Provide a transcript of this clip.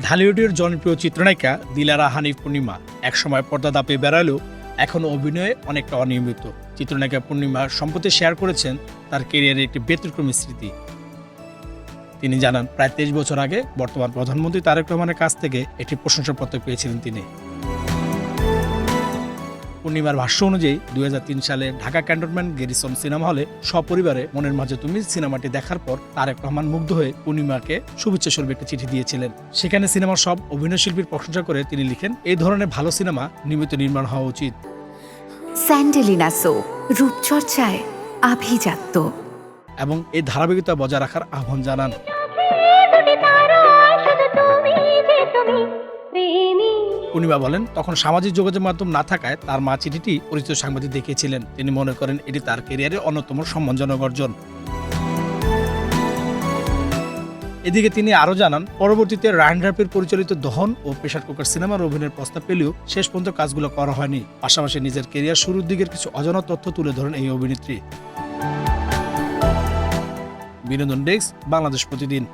ঢালিউডের জনপ্রিয় চিত্রনায়িকা দিলারা হানিফ পূর্ণিমা একসময় পর্দা দাপে বেড়ালেও এখন অভিনয়ে অনেকটা অনিয়মিত। চিত্রনায়িকা পূর্ণিমা সম্প্রতি শেয়ার করেছেন তার ক্যারিয়ারের একটি ব্যতিক্রমী স্মৃতি। তিনি জানান, প্রায় 23 বছর আগে বর্তমান প্রধানমন্ত্রী তারেক রহমানের কাছ থেকে একটি প্রশংসাপত্র পেয়েছিলেন তিনি। পূর্ণিমার ভাষ্য অনুযায়ী 2003 সালে ঢাকা ক্যান্টনমেন্ট গেরিসন সিনেমা হলে সপরিবারে মনের মাঝে তুমি সিনেমাটি দেখার পর তারেক রহমান মুগ্ধ হয়ে পূর্ণিমাকে শুভেচ্ছা স্বরূপ একটি চিঠি দিয়েছিলেন। সেখানে সিনেমার সব অভিনয়শিল্পীর প্রশংসা করে তিনি লিখেন, এই ধরনের ভালো সিনেমা নিয়মিত নির্মাণ হওয়া উচিত। স্যান্ডেলিনা সো, রূপচর্চায় আভিজাত্য। এবং এই ধারাবাহিকতা বজায় রাখার আহ্বান জানান। পূর্ণিমা বলেন, তখন সামাজিক যোগাযোগ মাধ্যম না থাকায় তার মা চিঠিটি পরিচিত সাংবাদিক দেখিয়েছিলেন। তিনি মনে করেন এটি তার ক্যারিয়ারের অন্যতম সম্মানজনক অর্জন। এদিকে তিনি আরও জানান, পরবর্তীতে রায়ান রাফির পরিচালিত দহন ও প্রেসার কুকার সিনেমার অভিনয়ের প্রস্তাব পেলেও শেষ পর্যন্ত কাজগুলো করা হয়নি। পাশাপাশি নিজের ক্যারিয়ার শুরুর দিকের কিছু অজানা তথ্য তুলে ধরেন এই অভিনেত্রী। বিনোদন ডেস্ক, বাংলাদেশ প্রতিদিন।